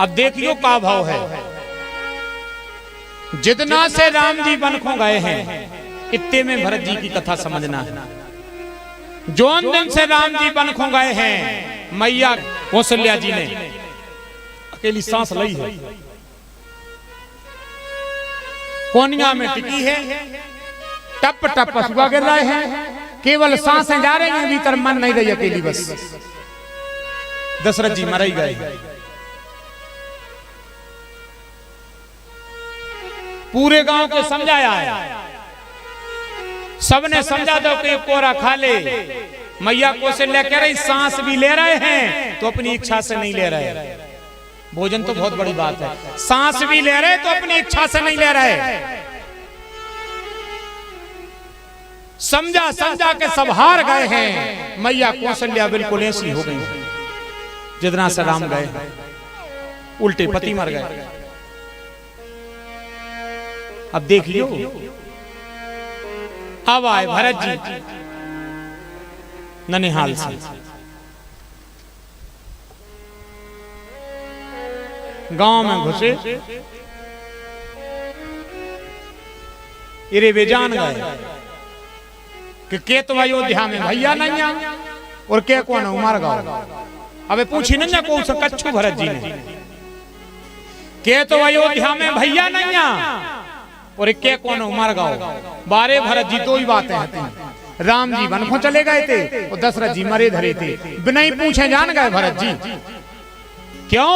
अब देखियो का भाव है, जितना से राम जी वन को गए हैं इतने में भरत जी की कथा समझना है। जोन दिन से राम जी वन को गए हैं, मैया कौशल्या जी ने अकेली सांस ली है, कोनिया में टिकी है, टप टप पशुआ गिर रहे हैं, केवल सांसें जा रही हैं, भीतर मन नहीं रही अकेली बस। दशरथ जी मर ही गए। पूरे गांव को समझाया है, सबने समझा दो कि कोरा खा ले। मैया कौशल्या कह रही सांस भी ले रहे हैं तो अपनी इच्छा से नहीं ले रहे। भोजन तो बहुत बड़ी बात है, सांस भी ले रहे तो अपनी इच्छा से नहीं ले रहे। समझा समझा के सब हार गए हैं। मैया कौशल्या बिल्कुल ऐसी हो गई जितना से राम गए, उल्टे पति मर गए। अब देख लियो, अब आए भरत जी ननिहाल से, गांव में घुसे, इरे वे जान गए कि के तो अयोध्या में भैया नहीं आ और के कौन उमर गाओ। अबे पूछी नहीं को उस कच्छू भरत जी ने, के तो अयोध्या में भैया नहीं आ और के कौन उमर गाओ। बारे भरत जी दो ही बातें हैं, राम जी वन को चले गए थे और दशरथ जी मरे धरे थे, बिना ही पूछे जान गए भरत जी। क्यों?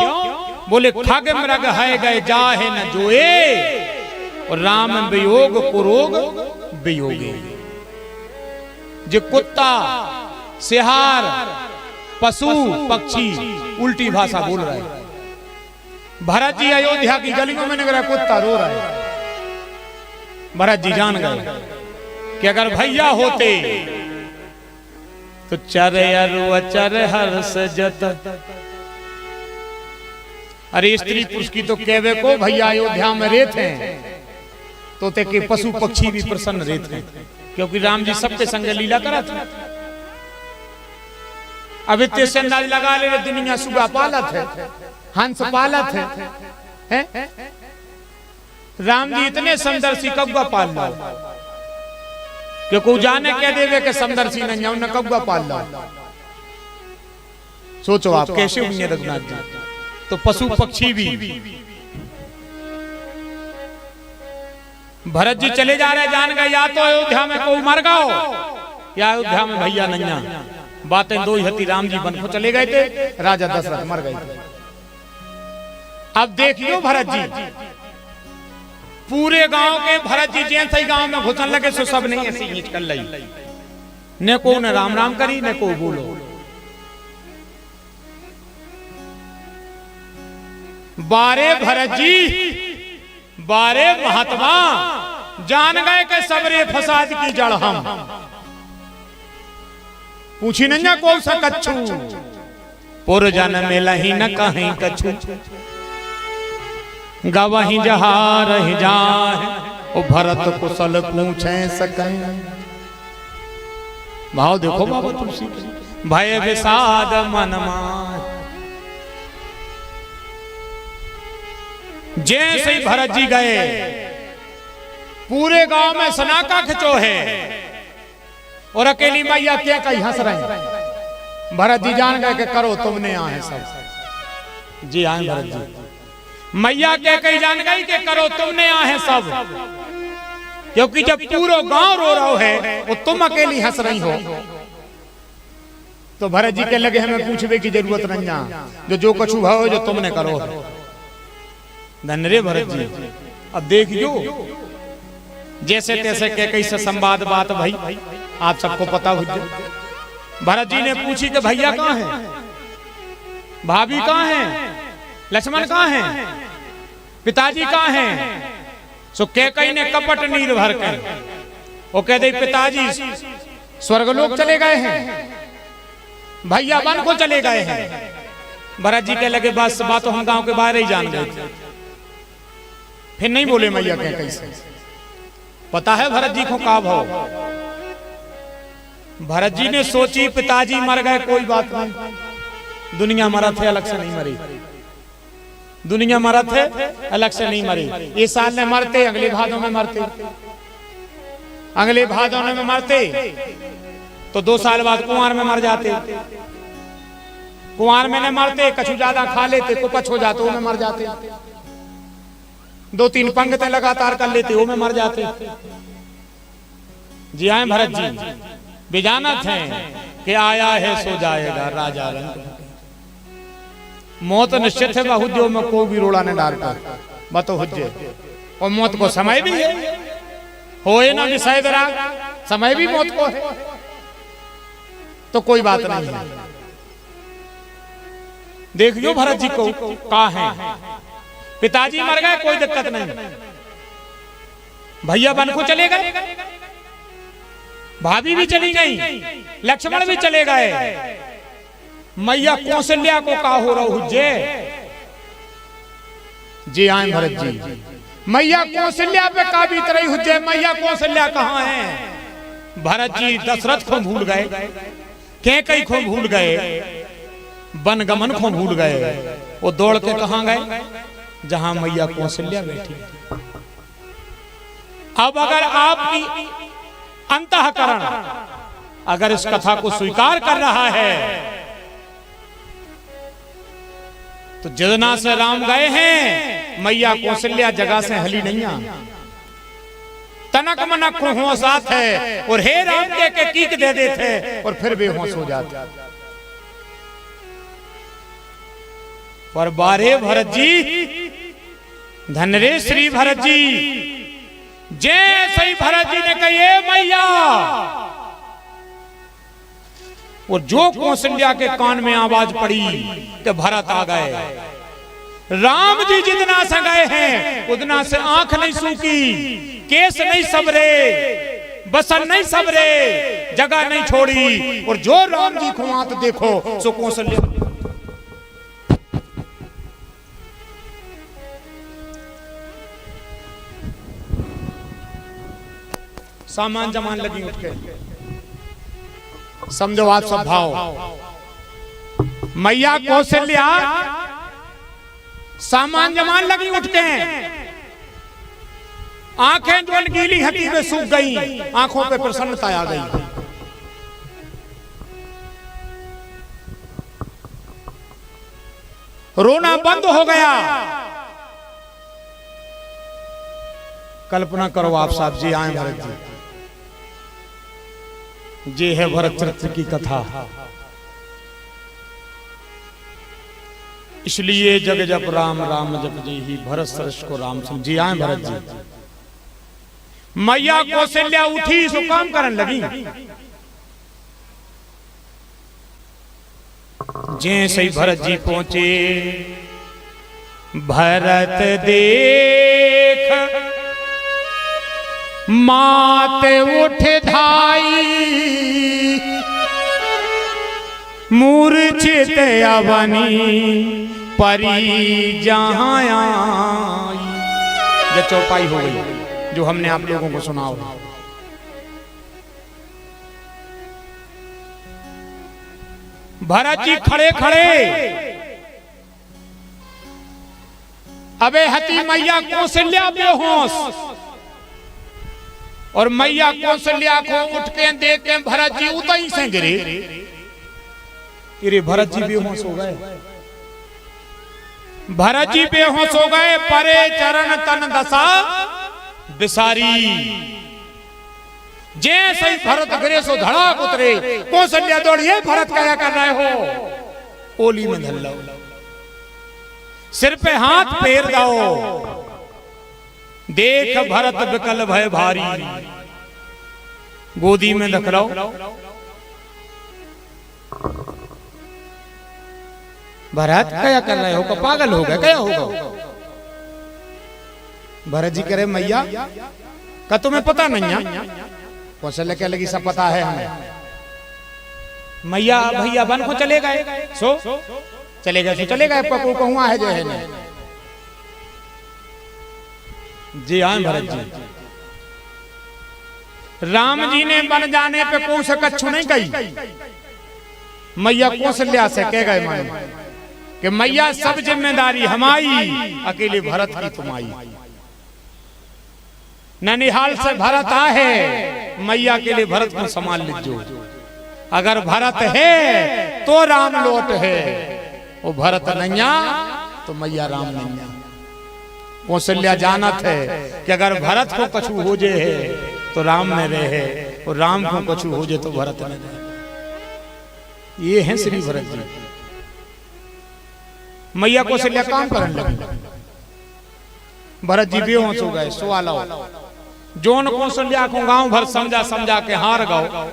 बोले खग मृग है गए जाहे न जोए और राम वियोग को रोग वियोगे। जो कुत्ता सिहार पशु पक्षी उल्टी भाषा बोल रहा है। भरत जी अयोध्या की गलियों में निकला कुत्ता रो रहा है। भरत जी जान गए कि अगर भैया होते तो चर अरु अचर हर्ष जत। अरे स्त्री पुरुष की तो कहवे को भैया अयोध्या में रहते हैं तो ते के पशु पक्षी भी प्रसन्न रहते हैं, क्योंकि राम जी सबके संग लीला करा था। अब इतने से अंदाज लगा ले दुनिया सुबह पालत है, हंस पालत है? राम जी इतने समदर्शी कब्बा पाल लो, क्योंकि जाने कह देवे के समदर्शी नहीं जाऊं न कब्बा पाल लो। सोचो आप कैसे होंगे रघुनाथ जी। तो पशु पक्षी भी। भरत जी चले जा रहे, जान गए या तो अयोध्या में को मर गाओ या अयोध्या में भैया नैया। बातें दो ही हती, राम जी वन को चले गए थे, राजा दशरथ मर गए थे। अब देखियो भरत जी पूरे गांव के, भरत जी जैसे ही गांव में घुसन लगे सो सब नहीं ऐसी ईंट कर ली, न को न राम राम करी न को बोलो। बारे भरत जी बारे महात्मा जान गए कि सबरे फसाद की जड़ हम। पूछी न कौन सा कच्छू पुर जन में लही न कहीं कच्छू गवही जहा रह जाए ओ भरत कुशल पूछे सकें। भाव देखो बाबा तुलसी, भय विषाद मन मार। जैसे ही भरत जी गए पूरे गांव में सनाका खिंचो है और अकेली मैया क्या कहीं हंस रही। भरत जी जान गए कि करो तुमने आए सब। जी आए भरत जी। मैया क्या कहीं जान गई कि करो तुमने आए सब, क्योंकि जब पूरा गांव रो रहा है वो तुम अकेली हंस रही हो। तो भरत जी के लगे हमें पूछने की जरूरत नहीं, जो कछु भाव जो तुमने करो। धन्य रे भरत जी। अब देखियो जैसे तैसे के कैसे संवाद बात भाई आप सबको पता हो। भरत जी ने पूछी कि भैया कहाँ हैं, भाभी कहाँ हैं, लक्ष्मण कहाँ हैं, पिताजी कहाँ हैं। सो कैकई ने कपट नीर भर कर वो कह दे पिताजी स्वर्गलोक चले गए हैं, भैया वन को चले गए हैं। भरत जी के लगे बस बात हम गांव के बाहर ही जान गए। फिर नहीं बोले मैया क्या कैसे। पता है भरत जी को का भाव। भरत जी ने सोची पिताजी मर गए कोई बात नहीं, दुनिया मरा थे अलग से नहीं मरी। दुनिया मरा थे, अलग से नहीं मरे। इस साल में मरते, अगले भादों में मरते, अगले भादों में मरते तो 2 साल बाद कुंवार में मर जाते। कुंवार में न मरते, कछु ज्यादा खा लेते, कुपच हो जाते, वो में मर जाते। 2-3 पंगतें लगातार कर लेते, वो में मर जाते। जी आए भरत जी, बिजानत है कि आया है सो जाएगा राजा रंग। मौत निश्चित है, बहुद्योग में को भी रोड़ा ने डालता बतो हुज्जे। और मौत को समय भी है, होए ना विषय विराग, समय भी मौत को है, तो कोई बात नहीं है। देखियो भरत जी को कहा है, पिताजी मर गए, कोई दिक्कत नहीं, भैया वन को चले गए, भाभी भी चली गई, लक्ष्मण भी चले गए, मैया कौशल्या को का हो रहा हुज्जे। जी आए भरत जी, मैया कौशल्या पे का बीत रही हुज्जे, मैया कौशल्या कहाँ है? भरत जी दशरथ को भूल गए, कैकई को भूल गए, वनगमन को भूल गए, वो दौड़ के कहाँ गए? जहां मैया कौशल्या बैठी। अब अगर आपकी अंतःकरण अगर इस कथा को स्वीकार कर रहा है तो जदना से राम गए हैं, मैया कौशल्या जगह से हली नहीं आ, तनक मनक होशात है, और हे राम के कीक दे देते और फिर बेहोश हो जाते। पर बारे भरत जी, धन रे श्री भरत जी, जैसे ही भरत जी ने कही मैया, और जो कौशल्या के कान में आवाज पड़ी तो भरत आ गए। राम जी जितना से गए हैं उतना से आंख नहीं सूखी, केस नहीं सबरे, बसन नहीं सबरे, जगह नहीं छोड़ी, और जो राम जी को आंत देखो सो कौशल्या। सामान जमान लगी उठ के, समझो आप सब भाव। मैया कौशल्या सामान जमान लगी उठ के, आंखें जो गीली हकी में सूख गई, आंखों पे प्रसन्नता आ गई। रोना बंद हो गया। कल्पना करो आप साहब जी आए भरत जी, ये है भरत चरित्र की कथा। इसलिए जग जप राम राम जप जी ही भरत सरस को राम सुन। जी आए भरत जी, मैया कौशल्या उठी सो काम करने लगी। जैसे ही भरत जी पहुंचे, भरत देख मात उठ धाई, मूर्छित अवनी परी जहां आई। ये चौपाई हो गई जो हमने आप लोगों को सुना होगा। भरत जी खड़े खड़े अबे हती मैया कौशल्या बेहोश, और मैया कौशल्या को उठ के देख के भरत जी उतई से गिरे। भरत जी बेहोश हो गए, भरत जी बेहोश हो गए। परे चरण तन दशा बिसारी। जैसे ही भरत गिरे सो धड़ाक उतरे। कौशल्या दौड़िए, भरत क्या कर रहे हो? ओली में धल लो, सिर पे हाथ फेर दो, देख भरत विकल भय भारी, गोदी में रख लो। भरत क्या कर रहे हो? का पागल हो गए? क्या होगा? भरत जी कह रहे मैया का तुम्हें पता नहीं है? कौशल्या क्या लगी सब पता है हमें। मैया भैया वन को चले गए, सो चले गए, सो चले गए, पकू कहूँ है जो है ना। जी हाँ भरत जी, राम जी ने बन जाने पे कौन से कच्छु नहीं कही। मैया कौशल्या से कह गए माने कि कि मैया सब जिम्मेदारी हमारी, अकेले भरत की तुम्हारी। ननिहाल से भरत आहे, मैया के लिए भरत को संभाल लीजो। अगर भरत है तो राम लौट है, वो भरत नैया तो मैया राम नैया। कौशल्या जानत है कि अगर भरत को कछु हो जे है तो राम न रहे, और राम को कछु हो जे तो भरत न रहे। ये है श्री भरत जी। मैया कौशल्या काम करने लगी, भरत जी बेहोश हो गए। सवाल जोन कौशल्या को गांव भर समझा समझा के हार गओ,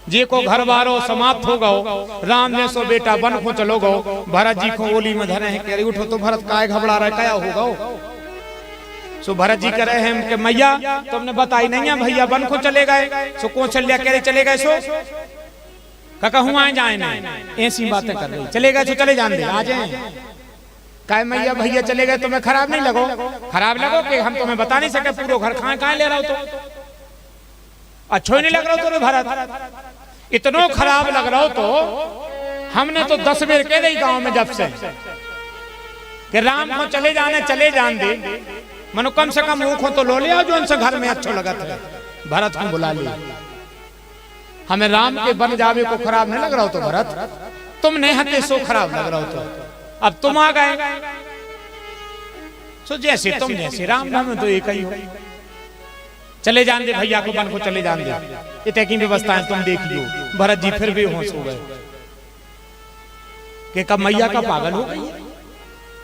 जे को घर बारो समाप्त हो गओ। राम ने सो बेटा बन को चलो गओ, भरत जी को ओली में धरे हैं। कह रही उठो तो भरत काय घबरा रहा है, क्या हो गओ। सो भरत जी कह रहे हैं कि मैया तुमने बताई नहीं है, भैया बन को चले गए। सो कौशल्या कह रही चले गए सो काका हूँ आए जाए ना, ऐसी बातें कर रही। चले गए तो चले जान दे, आ जाए। काय मैया भैया चले गए तुम्हें खराब नहीं लगो? खराब लगो कि हम तुम्हें बता नहीं सके पूरा घर कहाँ ले रहा हो तो अच्छा ही नहीं लग रहा हो तो भरत, इतना खराब लग रहा हो तो हमने तो 10 बेर कह दी गांव में जब से कि राम को चले जान दे, मनो कम से कम मुंह को तो लो लिया जो उनसे घर में अच्छा लगा था। भरत को बुला लिया, हमें राम के बन जावे को खराब नहीं लग रहा हो तो भरत, तुम नहीं हते सो खराब लग रहा हो तो अब तुम आ गए। सो जैसे तुम जैसे राम नाम तो एक ही हो। चले जान दे भैया को, बन को चले जान दे, इतने की व्यवस्था है तुम देख लियो। भरत जी फिर भी होश हो गए कि कब मैया का पागल हो गई,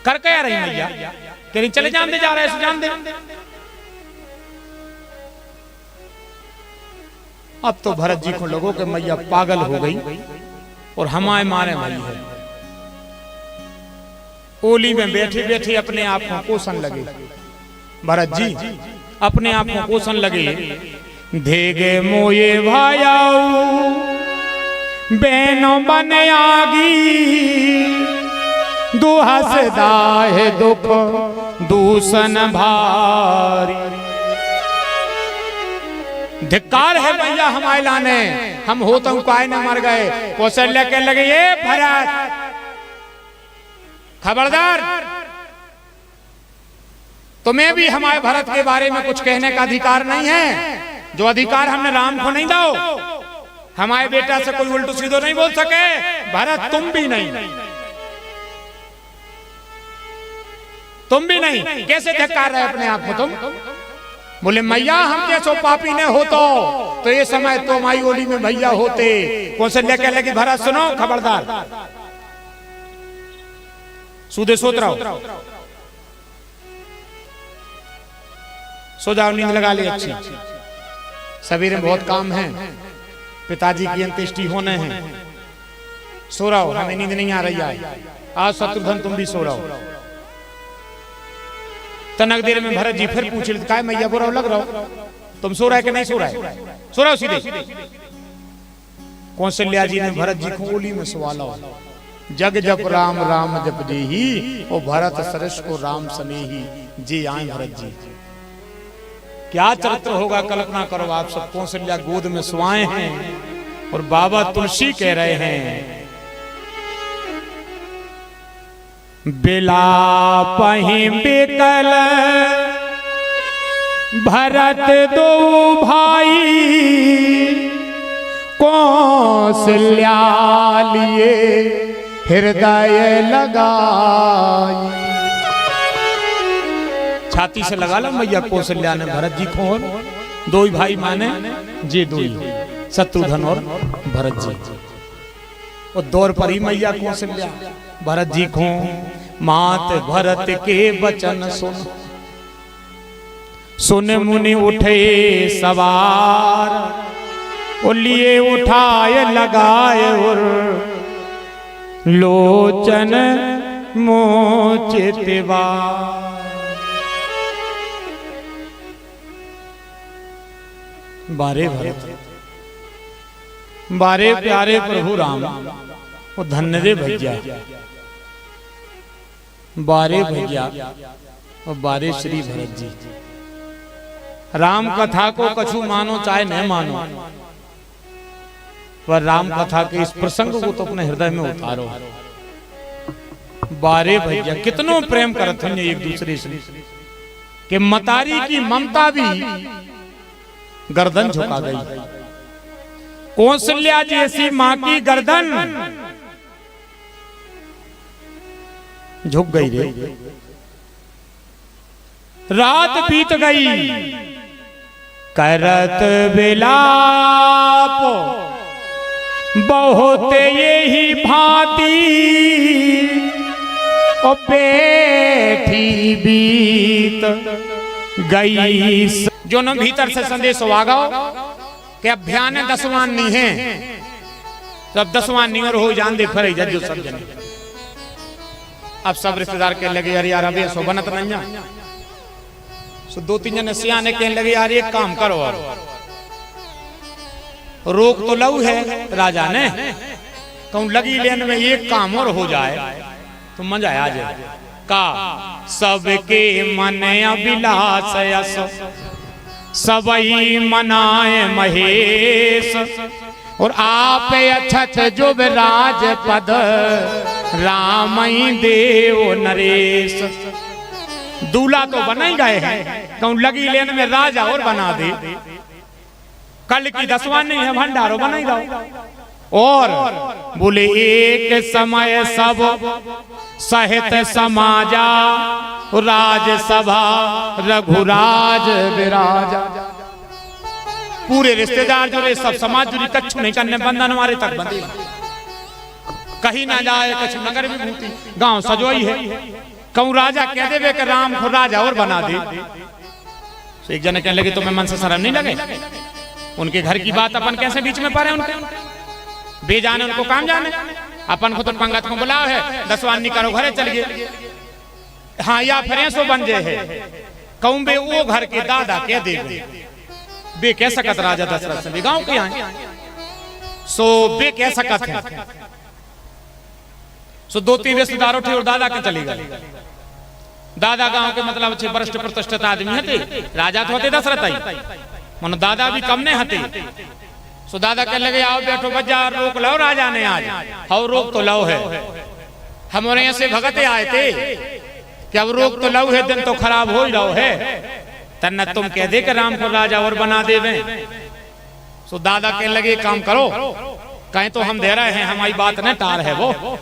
कर क्या रही मैया, कह रही चले जान दे, जा रहे हैं जान दे। अब तो भरत जी को लगो कि मैया पागल हो गई और हमारे मारे मरी है। ओली में बैठे बैठे अपने आप को कोसन लगे, भरत जी अपने आप को कोसन लगे। धेगे मोये भायाऊ बहनों बन आगी, दुहसदा है दुख दूसन भारी। धिक्कार है मैया हमारे लाने, हम हो तो काय न मर गए। कौशल्या के लगे ये भरत खबरदार, तुम्हें भी हमारे भरत के बारे में कुछ कहने का अधिकार नहीं है। जो अधिकार हमने राम को नहीं दो, हमारे बेटा से कोई उल्टू सीधो नहीं बोल सके। भरत तुम भी नहीं, तुम भी नहीं। कैसे धिक्कार रहे अपने आप को तुम? बोले मैया हम जैसो पापी ने हो तो ये समय तो माई ओली में भैया होते। कौशल्या कह लगी भरत सुनो खबरदार, सूदे सोत रहो, सो जाओ, नींद लगा ले अच्छी। सवेरे बहुत काम है, पिताजी की अंत्येष्टि होने हैं, सो रहो, हमें नींद नहीं आ रही है। आज शत्रुघ्न तुम भी सो रहो। तनक देर में भरत जी फिर पूछ लेते काय मैया बुरा लग रहा हो, तुम सो रहा है कि नहीं सो रहा है? सो रहा हो सीधे। कौशल्या जी ने भरत जी को ओली में सवाला, जग जप राम राम जप जे ही, ओ भरत सरस को राम सनेही जी आए भरत जी। क्या चरित्र होगा कल्पना करो आप सब। कौशल्या गोद में सुआए हैं और बाबा तुलसी कह रहे हैं बिलापहि बिकल भरत दो भाई, कौशल्या लिए हृदय लगाई। छाती से लगा लो मैया कौशल्या ने भरत जी को, दो ही भाई माने जे दो ही शत्रुघ्न और भरत जी। और दौर पर ही मैया कौशल्या भरत जी को मात भरत के वचन सुन, सुन मुनि उठे सवार, और लिए उठाए लगाए और लोचन मोचितवा। बारे भरत बारे प्यारे प्रभु राम, वो धन्य रे भैया, बारे भैया और बारे श्री भरत जी। राम कथा को कछु मानो चाहे न मानो, पर राम कथा के इस प्रसंग को तो अपने हृदय में उतारो। बारे भैया कितनो प्रेम करत हन एक दूसरे से कि मतारी की ममता भी गर्दन झुका गई। कौशल्या जैसी मां की गर्दन झुक गई रे। रात बीत गई करत विलाप, बहुत यही भांति ओ बैठी बीत गई। जो न भीतर से संदेश वागाओ कि अभियान 10वां नहीं है, सब 10वां नहीं और हो जान दे फिर जो सब जने। अब सब रिश्तेदार कहने लगे यार यार अभी सो बनत नहीं, सो 2-3 जने सियाने कहने लगे यार एक काम करो, रोक तो लऊ है राजा ने, कहूं लगी लेन में एक काम और हो जाए तो मजा आ जाए। का सबके मन अभिलाष यस सबई मनाए महेश, और आप अछत जुब राजपद रामई देव नरेश। दूल्हा तो बना ही गए हैं, कहूं लगी लेन में राजा और बना दे। कल की 10वां नहीं है, भंडारो बना ही जाओ। और बोले एक समय सब सहित समाजा, राजसभा रघुराज विराजा। पूरे रिश्तेदार जो सब समाज जुड़ी कच्छु नहीं करने, बंधन हमारे तक बंधे, कहीं ना जाए कच्छु नगर विभूति गांव सजोई है। कहूं राजा कह देवे कि राम को राजा और बना दे। तो एक जने कहने लगे तुम्हें मन से शर्म नहीं लगे? उनके घर की बात अपन कैसे बीच में पारे? उनके बेजाने उनको काम जाने, अपन को तो पंगत को बुलाओ है, 10वां नहीं करो घरे चल गए। हाँ या फिर ऐसो बन जे है, कहूं बे वो घर के दादा कह दे बे कह सकत राजा दशरथ से गांव के आए, सो बे कह सकत है। सो 2-3 रिश्तेदार उठे और दादा के चले गए। दादा गांव के मतलब अच्छे वरिष्ठ प्रतिष्ठित आदमी हते, राजा तो होते दशरथ आई, मन दादा भी कम ने हते। सो दादा कहने लगे आओ बैठो बाजार, रोक लो राजा ने आज, हाउ रोक तो लो है, हमारे यहाँ से भगते आए थे कि अब रोक तो लो है, दिन तो खराब हो ही रहो है, तन्ना तुम कह दे कि राम को राजा और बना देवे। सो दादा कहने लगे काम करो, कहीं तो हम दे रहे हैं, हमारी बात न टार है, वो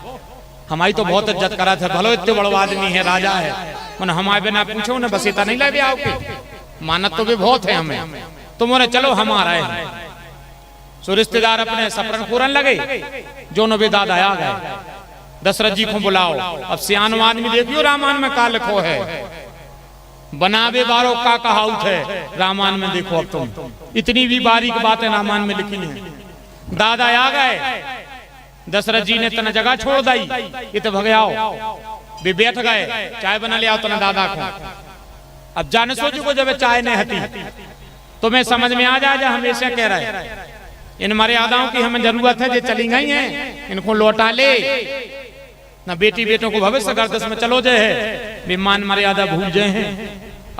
हमारी तो बहुत इज्जत करा था, भलो इतने बड़ो आदमी है, राजा है, मन हमारे बिना पूछो न बस इतना नहीं लगे आओ के, मानत तो भी बहुत है हमें, तुम चलो हमारा है। सो रिश्तेदार अपने सफरन पूरन लगे, जो नबे दादा आ गए, दशरथ जी को बुलाओ। अब सियानो आदमी देखियो रामायण में का लिखो है, बनावे बारो का कहावत है, रामायण में देखो अब तुम इतनी भी बारीक बातें रामायण में लिखी है। दादा आ गए, दशरथ जी ने तना जगह छोड़ दी, ये तो भगे आओ, वे बैठ गए, चाय बना ले आओ तना दादा को। अब जाने सोचो को जब चाय नहीं हती, तुम्हें समझ में आ जाए, हमेशा कह रहे इन मर्यादाओं की हमें जरूरत है, जो चली गई हैं इनको लौटा ले, ना बेटी बेटों को भविष्य गर्दश में चलो जे है, विमान मर्यादा भूल जाए हैं।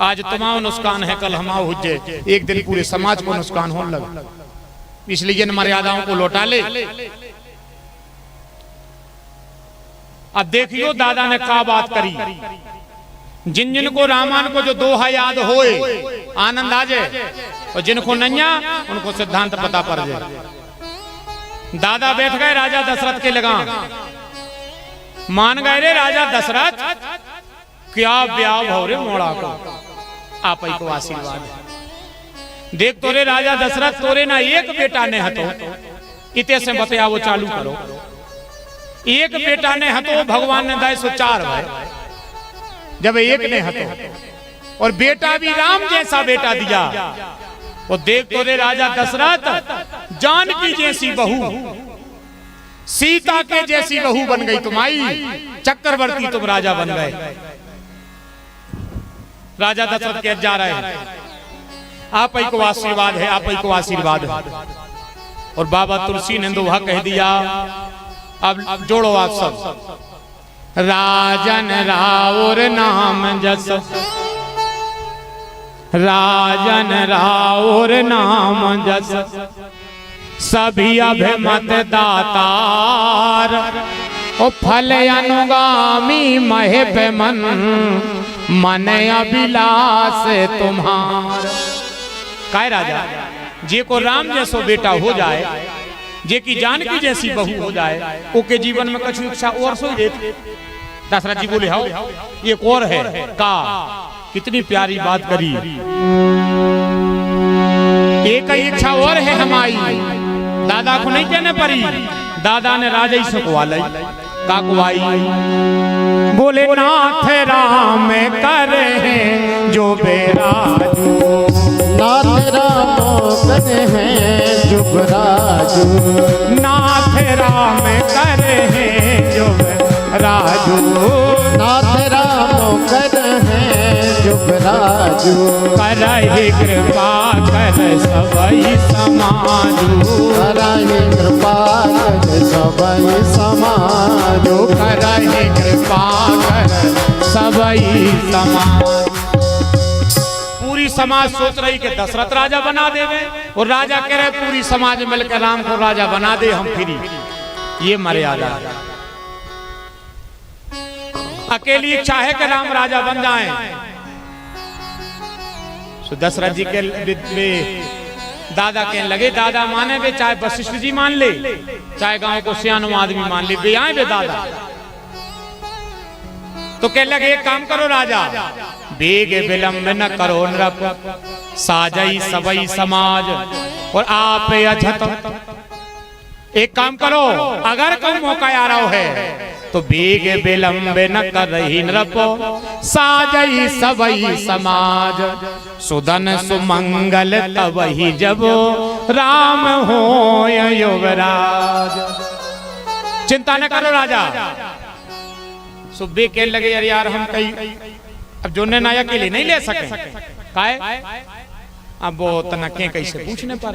आज तुम्हारा नुकसान है, कल हमारा हो जाए, एक दिन पूरे समाज को नुकसान होने लगा, इसलिए इन मर्यादाओं को लौटा ले। अब देखियो दादा ने क्या बात करी, जिन जिन को रामायण को जो दोहा याद होए आनंद आ जाए, और जिनको नैया उनको सिद्धांत पता पड़ जाए। दादा बैठ गए राजा दशरथ के लगा, मान गए रे राजा दशरथ, क्या ब्याह हो रे मोड़ा को, आप ही को आशीर्वाद देख तोरे राजा दशरथ, तोरे ना एक बेटा ने हतो, इते से बतिया वो चालू करो, एक बेटा ने हतो, भगवान ने दाए सो 4 भाई, जब एक ने हतो, और बेटा भी राम जैसा बेटा दिया। और देख तो रे राजा दशरथ, जानकी जैसी बहू, सीता के जैसी बहू बन गई तुम्हारी, चक्रवर्ती तुम राजा बन गए। राजा दशरथ कह जा रहे हैं आप ही को आशीर्वाद है, आप ही को आशीर्वाद है। और बाबा तुलसी ने दोहा कह दिया, अब जोड़ो आप सब, राजन राउर नाम जस, राजन राउर नाम जस, सभी अभिमत दातार, ओ फल अनुगामी महे पे मन मन अभिलाष तुम्हार। काय राजा जे को राम जैसो बेटा हो जाए, जे की जानकी जैसी बहू हो जाए, ओके जीवन में कछु इच्छा और सो देते। दशरथ जी बोले हाउ एक और है का, कितनी प्यारी बात करी। एक इच्छा और है हमारी, दादा को नहीं कहने पड़ी, दादा ने राजा से कुआई का कुआई। बोले नाथ राम करे हैं जो बेराजू, नाथ राम करे हैं जो बेराजू, नाथ राम करे हैं जो राजू, नाथ राम करे हैं जो बेराजू। करहि कृपा कर सबई समाजू, करहि कृपा कर सबई समाजू, करहि कृपा कर सबई समाज। पूरी समाज सोच रही कि दशरथ राजा बना देवे, और राजा कह रहे पूरी समाज मिलकर राम को राजा बना दे, हम फ्री। ये मर्यादा, अकेली इच्छा है कि राम राजा बन जाएं। तो दशरथ जी के दादा कहने लगे, दादा माने वे, चाहे वशिष्ठ जी मान ले, चाहे गांव को सियानो आदमी मान ले, वे आए वे दादा। तो कहने लगे एक काम करो राजा, बेग विलंब न करो नृप, साजई सबई समाज, और आप अछत। एक काम करो, अगर कोई मौका आ रहा है तो बेग विलंब न कर रही नृप, साजई सबई समाज, सुदन सुमंगल तबहि जब राम हो युवराज। चिंता न करो राजा। सुबह कहने लगे यार यार हम कई अब जो नायक के लिए नहीं ले सके, काहे अब वो तनके कैसे पूछने पर।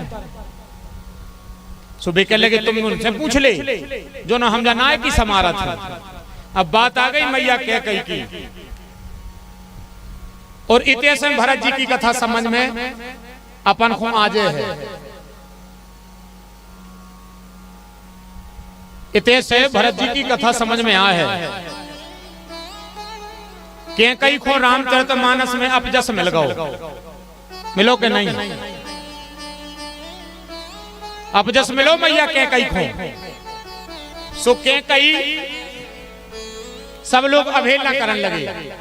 सुबह कहने लगे तुम उनसे पूछ ले जो ना हम नायक की समारत है। अब बात आ गई मैया कह कही की, और इतिहास में भरत जी की कथा समझ में अपन को आजे है। इतिहास से भरत जी की कथा समझ में आ है कि कई को रामचरितमानस में अपजस मिल गो, मिलो के नहीं अपजस मिलो मैया के कई को, सो के कई सब लोग अवहेलना करने लगे।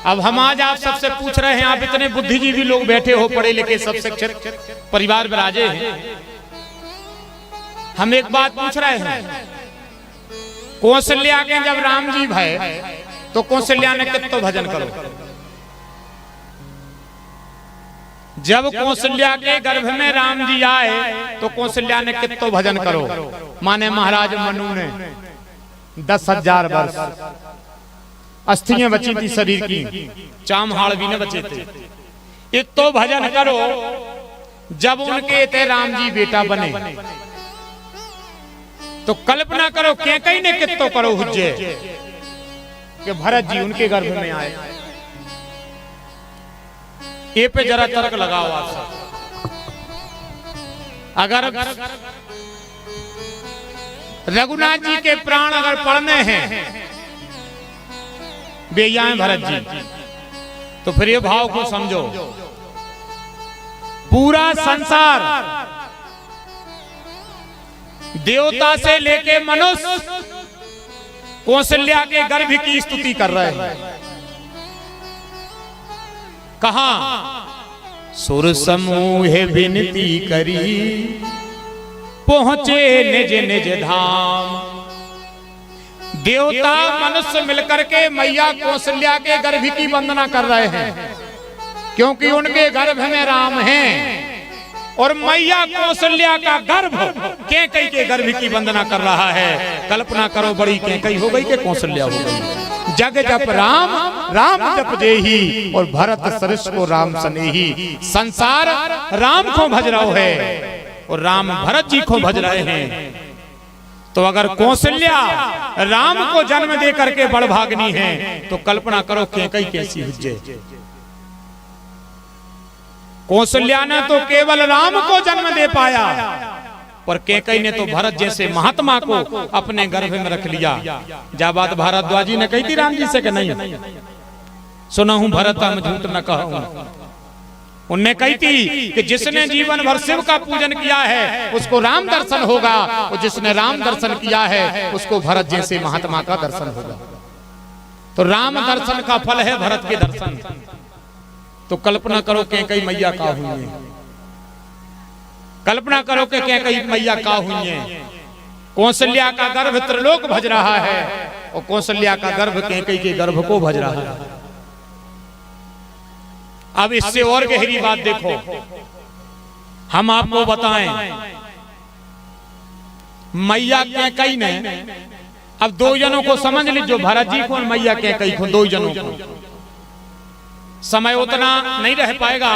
अब हम आज आप सबसे पूछ रहे हैं, आप इतने बुद्धिजीवी लोग बैठे हो, पढ़े लिखे सब शिक्षित परिवार में राजे हैं, हम एक बात पूछ रहे हैं, कौशल्या के जब राम जी भय तो कौशल्या ने कितो भजन करो। जब कौशल्या के गर्भ में राम जी आए तो कौशल्या ने कितो भजन करो। माने महाराज मनु ने 10,000 वर्ष अस्थियां बची थी शरीर की, चामहाड़ भी न बचे थे, इतो भजन करो। जब उनके थे राम जी बेटा बने तो कल्पना करो कैकई ने कितो करो हुज्जे कि भरत जी उनके गर्भ में आए। ये पे जरा तर्क लगाओ आप। अगर रघुनाथ जी के प्राण अगर पड़ने हैं बेयाएं भरत जी, तो फिर ये भाव को समझो, पूरा संसार देवता से लेके मनुष्य कौशल्या के गर्भ की स्तुति कर रहे हैं। कहा सुर समूह विनती करी पहुंचे निज निज धाम। देवता मनुष्य मिलकर के मैया कौशल्या के गर्भ की वंदना कर रहे हैं, क्योंकि उनके गर्भ में राम हैं, और मैया कौशल्या का गर्भ कैकई के गर्भ की वंदना कर रहा है। कल्पना करो बड़ी कैकई हो गई कि कौशल्या हो गई। जग जप राम राम जप जेही, और भरत सरिस को राम सनेही। संसार राम को भज रहा है और राम भरत जी को भज रहे हैं। तो अगर कौशल्या राम को जन्म दे करके बड़ भागनी है तो कल्पना करो कैकई कैसी हुज्जे। कौशल्या ने तो केवल राम को जन्म दे पाया, और कैकई ने तो भरत जैसे महात्मा को अपने गर्भ में रख लिया। जा बात भारद्वाज जी ने कही थी राम जी से कि नहीं? सुना हूं भरत हम झूठ न कहूं। उनने कही थी कि जिसने जीवन भर शिव का पूजन किया है उसको राम दर्शन होगा, और जिसने राम दर्शन किया है उसको भरत जैसे महात्मा का दर्शन होगा। तो राम दर्शन का फल है भरत के दर्शन। तो कल्पना करो कैकई मैया का हुई है, कल्पना करो कि कैकई मैया का हुई है। कौशल्या का गर्भ त्रिलोक भज रहा है और कौशल्या का गर्भ कैकई के गर्भ को भज रहा है। अब इससे और गहरी बात देखो, हम आपको बताएं, मैया कैकई ने, अब दो जनों को समझ लीजिए, भरत जी को मैया कैकई को, दो जनों को। समय उतना नहीं रह पाएगा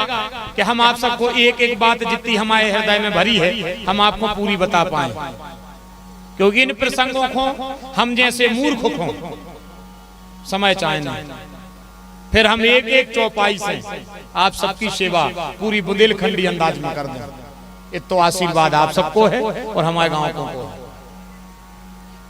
कि हम आप सबको एक एक बात जितनी हमारे हृदय में भरी है हम आपको पूरी बता पाए, क्योंकि इन प्रसंगों को हम जैसे मूर्ख को समय चाहे नहीं। फिर हम एक एक चौपाई से आप सबकी सेवा पूरी बुंदेलखंडी अंदाज में कर दें। ये तो आशीर्वाद आप सबको है और हमारे गांव को है।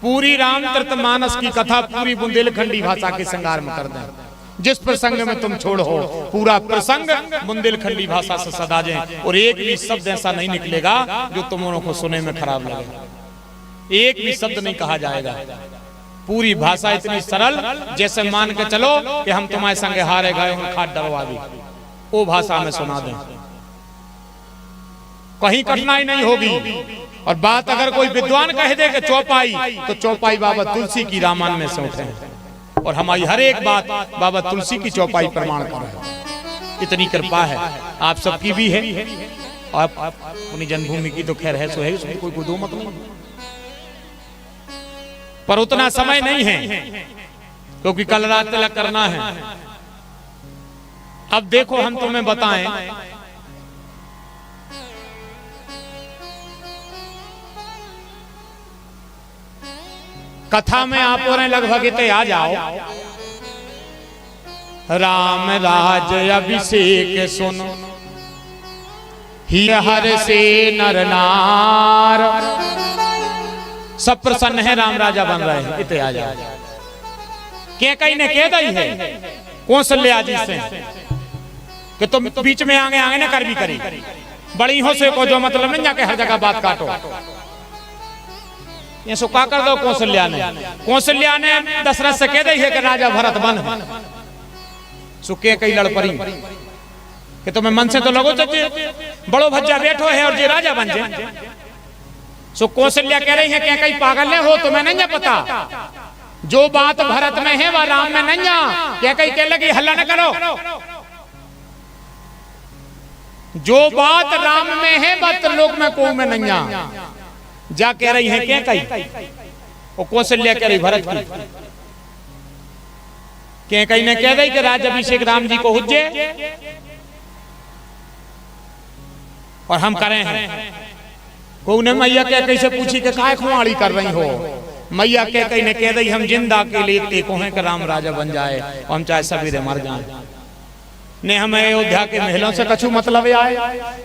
पूरी रामचरितमानस की कथा पूरी बुंदेलखंडी भाषा के श्रृंगार में कर दें। जिस प्रसंग में तुम छोड़ हो पूरा प्रसंग बुंदेलखंडी भाषा से सदा जाए, और एक भी शब्द ऐसा नहीं निकलेगा जो तुम को सुनने में खराब लगेगा। एक भी शब्द नहीं कहा जाएगा। पूरी भाषा इतनी सरल, जैसे मान के चलो कि हम तुम्हारे संगे हारे गए और खाट डरवा दी, वो भाषा में सुना दें, कहीं कठिनाई नहीं होगी। और बात अगर कोई विद्वान कह दे कि चौपाई, तो चौपाई बाबा तुलसी की रामायण में से उठे, और हमारी हर एक बात बाबा तुलसी की चौपाई प्रमाण कर रहा है। इतनी कृपा है आप सबकी भी है। आप अपनी जन्मभूमि की तो खैर है सो है, उसमें कोई दो मत नहीं, पर उतना समय नहीं है क्योंकि कल रात तिलक करना है। अब देखो हम तुम्हें बताएं, कथा में आप और लगभग इतने आ जाओ। राम राज अभिषेक सुन ही हर से नर नार। सब प्रसन्न है, राम राजा बन रहे हैं, इतने आ जाओ। कैकई ने कह दी है कौशल्या जी से कि तुम बीच में आगे आगे ना कर भी करी, बड़ी हो से को जो मतलब नहीं जाके हर जगह बात काटो। ये सो का कर दो कौशल्या ने दशरथ से कह दी है कि राजा भरत बन। सो कैकई लड़ पड़ी कि तुम्हें मन से तो लगो चाचे बड़ो भज्जा बैठो है और जी राजा बन जाए। सो कौशल्या कह रही है कैकई पागल नहीं हो, तुम्हें नहीं पता जो बात भरत में है वह राम में नहीं है। कैकई कह लगी हल्ला न करो, जो बात राम में है वह त्रिलोक में को में नहीं है। जा कह रही है कैकई, और कौशल्या कह रही भरत की। कैकई ने कह दी कि राज्याभिषेक राम जी को हुज्जे और हम करें हैं। को ने मैया कैकई से पूछी कि काय खुआड़ी कर रही हो। मैया कैकई ने कह दी हम जिंदा के लिए टेको हैं कि राम राजा बन जाए और हम चाहे सवेरे मर जाएं। ने हमें अयोध्या के महलों से कछु मतलब आए,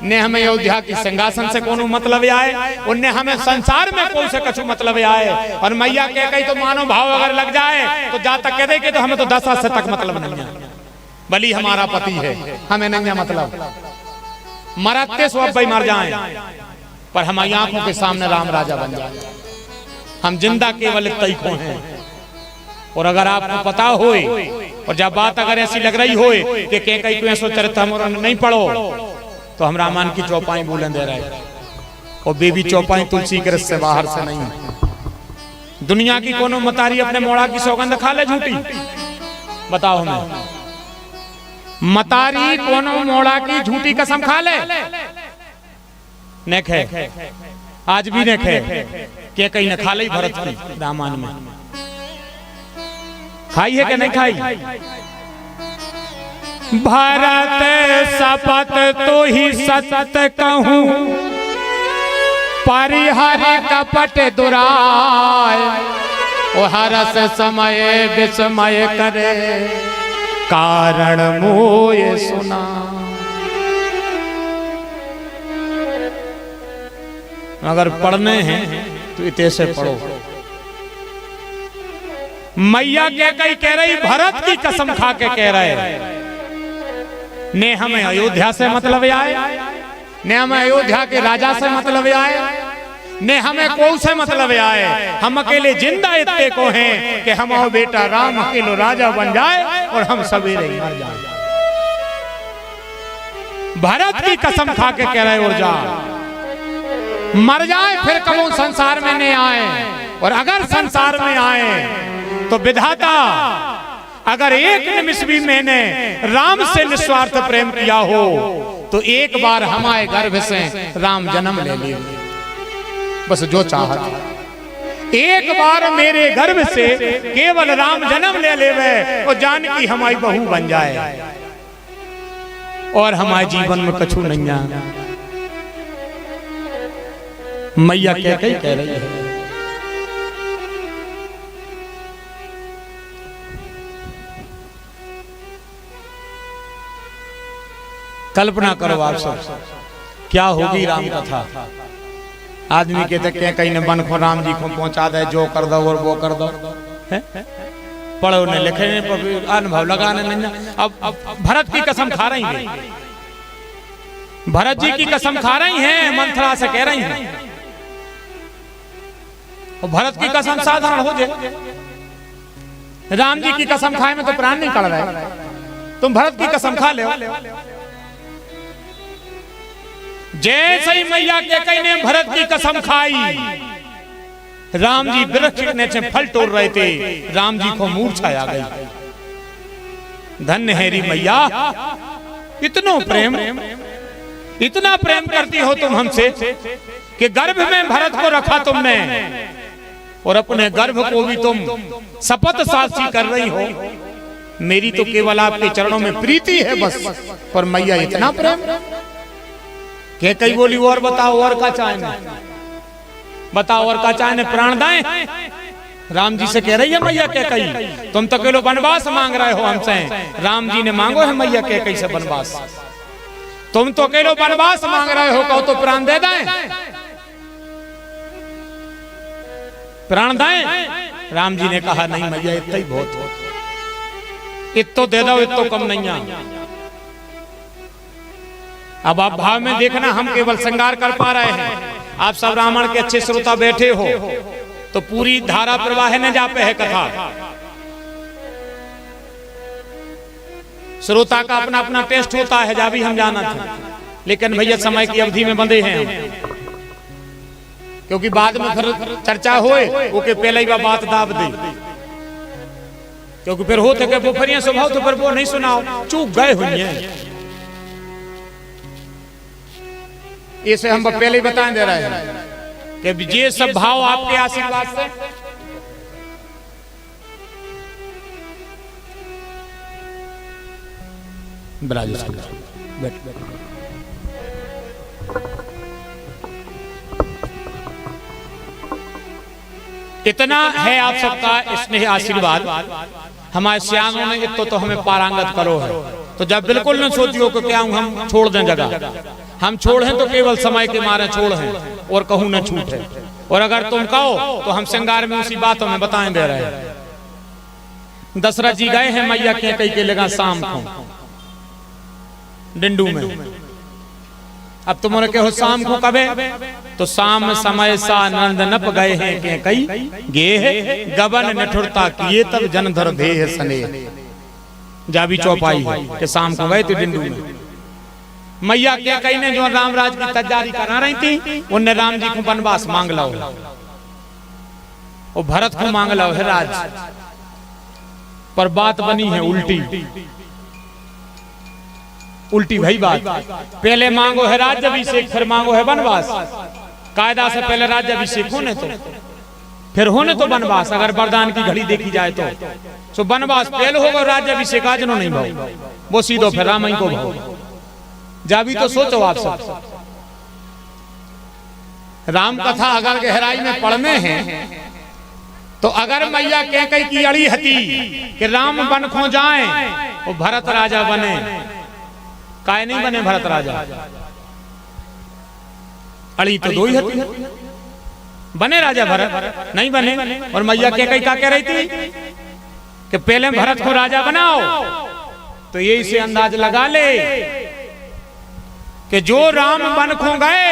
ने हमें अयोध्या की सिंहासन से कोनो मतलब आए, उनने हमें संसार में कौन से कछु मतलब आए। और मैया कैकई तो मानो भाव अगर लग जाए तो जा तक कह दे कि तो हमें तो 10 वर्ष तक मतलब नहीं है, भली हमारा पति है हमें नहीं है मतलब, मरते सो अब भाई मर जाए पर हमारी आंखों के सामने राम राजा बन जाए। हम जिंदा केवल तईको हैं। और अगर आपको पता होए और जब बात अगर ऐसी लग रही होए कि कैकई को ऐसो चरित्र हम नहीं पढ़ो, तो हम रामायण की चौपाई बोलन दे रहे, और बेबी चौपाई तुलसी के रस से बाहर से नहीं। दुनिया की कोनो मतारी अपने मोड़ा की सौगंध खा ले झूठी? बताओ हमें, मतारी कोनो मोड़ा की झूठी कसम खा ले? नेक है, आज भी नेक है। कैकई ने खा ली भरत की रामायण में, खाई है कि नहीं खाई? भरत शपथ तो ही सत कहूं, परिहर कपट दुराय, ओ हरस समय विस्मय करे, कारण मोय सुना। अगर पढ़ने हैं तो इतने से पढ़ो। मैया कह रही भरत की कसम खा के कह रहे ने हमें अयोध्या से मतलब आए, ने हमें अयोध्या के राजा से मतलब आए, ने हमें कौ से मतलब आए। हम अकेले जिंदा इतने को हैं कि हमारा बेटा राम अकेलो राजा बन जाए और हम सवेरे ही मर जाए। भरत की कसम खा के कह रहे और जा मर जाए फिर कबू संसार में नहीं आए। और अगर संसार में आए तो विधाता अगर एक निमिष भी मैंने राम से निस्वार्थ प्रेम किया हो तो एक बार हमारे गर्भ से राम जन्म ले लिए। बस जो चाहत एक बार मेरे गर्भ से केवल राम जन्म ले लेवे और जानकी हमारी बहू बन जाए और हमारे जीवन में कछु नहीं आए। मैया कह रही है कल्पना करो आप सब क्या होगी राम कथा। आदमी कहते क्या कहीं ने बन को राम जी को पहुंचा दे, जो कर दो और वो कर दो, पढ़ो ने लिखे ने अनुभव लगाने नहीं। अब भरत की कसम खा रही है, भरत जी की कसम खा रही हैं, मंथरा से कह रही हैं। और भरत की कसम साधारण हो जाए, राम जी की कसम खाए में तो प्राण नहीं कड़ रहे, तुम भरत की कसम खा ले। जैसे ही मैया के कई ने भरत की कसम खाई, राम जी वृक्ष नीचे फल तोड़ रहे थे, राम जी को मूर्छा आ गई। धन्य है री मैया, इतना प्रेम करती हो तुम हमसे कि गर्भ में भरत को रखा तुमने और अपने गर्भ को भी तुम शपथ साक्षी कर रही हो। मेरी तो केवल आपके चरणों में प्रीति है बस, पर मैया इतना प्रेम के कई बोली और बताओ और का चाहे, बताओ और का चाहे प्राण दाएं। राम जी से कह रही है मैया के कई, तुम तो केवल वनवास मांग रहे हो हमसे, राम जी ने मांगो है मैया के कई से वनवास। तुम तो केवल वनवास मांग रहे हो, कहो तो प्राण दे दें, प्राण दें। राम जी ने कहा नहीं मैया इतना ही बहुत हो, इतो दे दो, इतो कम नहीं आ। अब आप भाव में देखना, हम केवल श्रृंगार कर पा रहे हैं, आप सब रामायण के अच्छे श्रोता बैठे हो तो पूरी धारा प्रवाह न जा पे है कथा। श्रोता का अपना अपना टेस्ट होता है, जा भी हम जाना था, लेकिन भैया समय की अवधि में बंधे हैं हम, क्योंकि बाद में फिर चर्चा होए ओके पहले ही बात दाब दे, क्योंकि फिर होते के वो फिर स्वभाव तो फिर वो नहीं सुनाओ, चूक गए हुई हैं। इसे हम पहले ही बता दे रहे हैं कि ये सब भाव आपके आशीर्वाद से बैठ इतना है आप सबका स्नेह आशीर्वाद। हमारे सियानों ने तो हमें पारंगत करो है, तो जब बिल्कुल न सोचियो कि क्या हम छोड़ दें जगह, हम छोड़ें तो केवल समय के मारे छोड़ें और कहूं न छूटे। और अगर तुम कहो तो हम श्रृंगार में उसी बातों में बताएं दे रहे हैं। दशरथ जी गए हैं मैया के कई के लगा शाम को डिंडू में। अब तुमने कहो शाम को कबे, तो शाम समय सा नंद नप गए हैं के कई गे है गबन नठुरता किए तब जनधर देह सने। जाबी चौपाई है कि शाम को गए थे डिंडू में। मैया क्या कही ने जो रामराज की तैयारी करा रही थी, उनने राम जी को वनवास मांग लो और भरत को मांग लो है राज, पर बात बनी है उल्टी, उल्टी भाई बात। पहले मांगो है राज्याभिषेक, फिर मांगो है वनवास। कायदा से पहले राज्याभिषेक होने तो फिर होने तो वनवास, अगर वरदान की घड़ी देखी जाए तो वनवास पहले होगा, राज्याभिषेक आज नहीं भाव, वो सीधो फिर राम को भाव। जाबी तो सोचो आप सब, राम कथा अगर गहराई में पढ़ने हैं तो अगर मैया कह कही की अड़ी हती कि राम बन खो जाए वो भरत राजा बने, काय नहीं बने भरत राजा। अड़ी तो दो ही हती बने राजा भरत नहीं बने। और मैया क्या कही क्या कह रही थी कि पहले भरत को राजा बनाओ। तो यही से अंदाज लगा ले कि जो राम बन खो गए,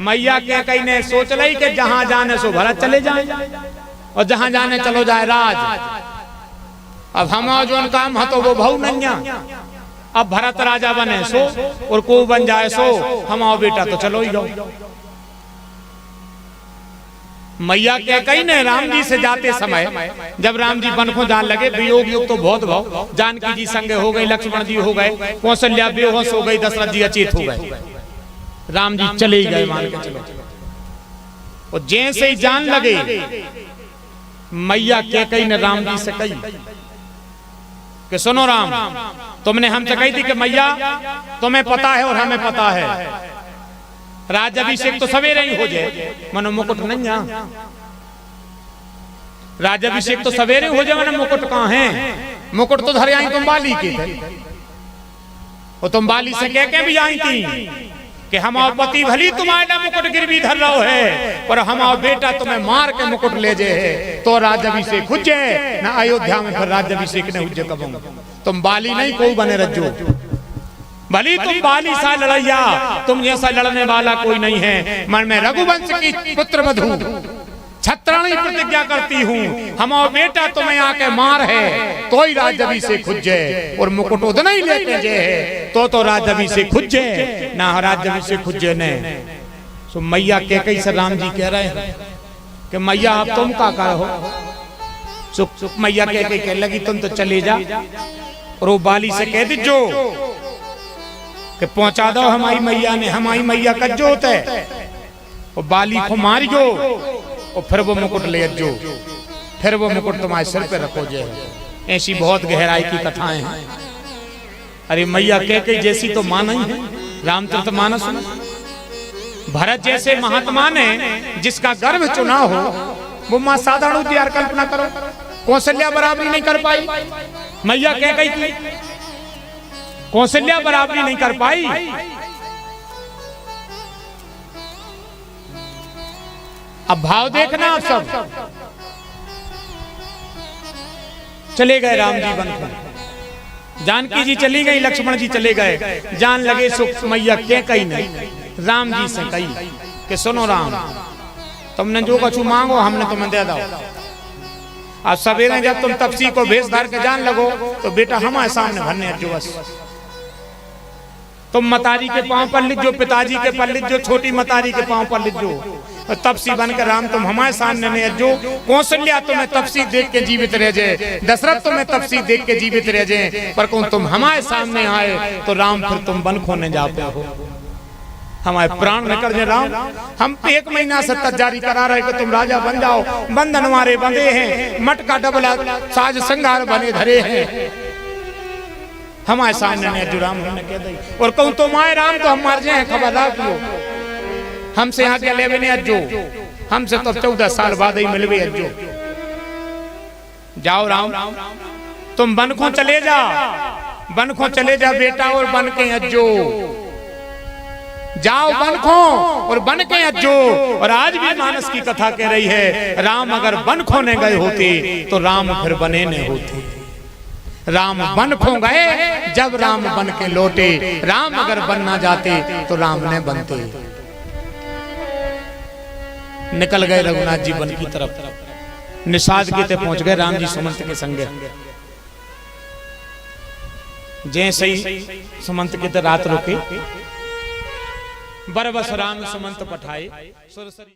मैया क्या कही ने सोच ली कि जहां जाने सो भरत चले जाए और जहां जाने चलो जाए राज। अब हम जो काम है तो वो भाऊ नैया, अब भरत राजा बने सो और को बन जाए सो हम बेटा तो चलो ही जाओ। मैया क्या कही ने राम जी से जाते समय जब राम जी बन को जान लगे, वियोग युग तो बहुत भाव, जानकी जी संगे हो गई, लक्ष्मण जी हो गए, कौशल्या बेहोश हो गई, दशरथ जी अचेत हो गए, राम जी चले ही गए मान के चलो। और जैसे ही जान लगे, मैया क्या कही ने राम जी से कही कि सुनो राम, तुमने हमसे कही थी कि मैया तुम्हें पता है और हमें पता है, राज्याभिषेक तो सवेरे ही हो जाए, मनो मुकुट नहीं आ। राज्याभिषेक तो सवेरे हो जाए, मनो मुकुट कहाँ है? मुकुट तो धरे आई तुम बाली के थे, और तुम बाली से कह के भी आई थी कि हमारा पति भली तुम्हारा मुकुट गिरवी धर रहो है, पर हमारा बेटा तुम्हें मार के मुकुट ले जे है तो राज्याभिषेक हो जाए ना। अयोध्या में फिर राज्याभिषेक नहीं हो जाए कब तुम बाली नहीं कोई बने रज्जो, भली तुम बाली सा लड़ैया, तुम जैसा लड़ने वाला कोई नहीं है। मन में रघुवंश की पुत्र मधु छत्राणी प्रतिज्ञा करती हूँ, हमारा बेटा तुम्हें आके मार है तो ही राज्याभिषेक खुद जाए, और मुकुट उतना ही लेके जे है तो राज्याभिषेक खुद जाए ना, राज्याभिषेक खुद जाए ने। सो मैया के कई से राम जी कह रहे हैं कि मैया आप तुम का कहो। सो मैया कह लगी तुम तो चले जा, और वो बाली से कह दीजो कि पहुंचा दो हमारी मैया ने, हमारी मैया का जोत है, और बाली को मार जो और फिर वो मुकुट ले जो, फिर वो मुकुट तुम्हारे सिर पे रखो जे। ऐसी बहुत गहराई की कथाएं हैं। अरे मैया कह के जैसी तो मां नहीं है, रामचरितमानस में भरत जैसे महात्मा ने जिसका गर्भ चुना हो, वो मां साधारण यार कल्पना करो, कौशल्या बराबरी नहीं कर पाई। मैया कह गई थी कौशल्या बराबरी नहीं कर पाई। अब भाव देखना आप सब। चले गए राम जी बन को, जानकी जी चली गई, लक्ष्मण जी चले गए, जान लगे सुख मैया क्या कही नहीं, राम जी से कही कि सुनो राम, तुमने जो कछु मांगो हमने तुम्हें दे दो। अब सवेरे जब तुम तपसी को भेष धर के जान लगो तो बेटा हमारे सामने भरने जो बस। तुम मतारी के पांव पर लिख जो, पिताजी के पर लिख जो, छोटी मतारी के पांव पर लिख जो, तपसी बनकर राम तुम हमारे सामने नहीं जो। कौशल्या तुम्हें तपसी देख के जीवित रह जाए, दशरथ तुम्हें तपसी देख के जीवित रह जाए, पर कौन तुम हमारे सामने आए तो राम फिर तुम वन खोने जाते हो, हमारे प्राण निकल जाए। राम हम 1 महीना से तैयारी करा रहे कि तुम राजा बन जाओ, बंधन हमारे बंधे हैं, मटका डबला साज संगार बने धरे हैं, हमारे सामने ने जो राम हमने कह दी। और कहूं तो माए राम तो हम मर जाए, खबरदार कियो हमसे यहाँ के लेवे ने अज्जो, हमसे तो 14 साल बाद ही मिलवे अज्जो। जाओ राम तुम बन को चले जा, बन को चले जा बेटा, और बन के अज्जो जाओ बन को और बन के अज्जो। और आज भी मानस की कथा कह रही है, राम अगर बन खोने गए होते तो राम फिर बने न होते। राम बन खो गए जब राम बन के लौटे, राम अगर बन ना जाते तो राम ने बनते। निकल गए रघुनाथ जी वन की तरफ, निषाद के ते पहुंच गए राम जी सुमंत के संगे। जैसे ही सुमंत के ते रात रुके, बरबस राम सुमंत पठाए सुरसरी।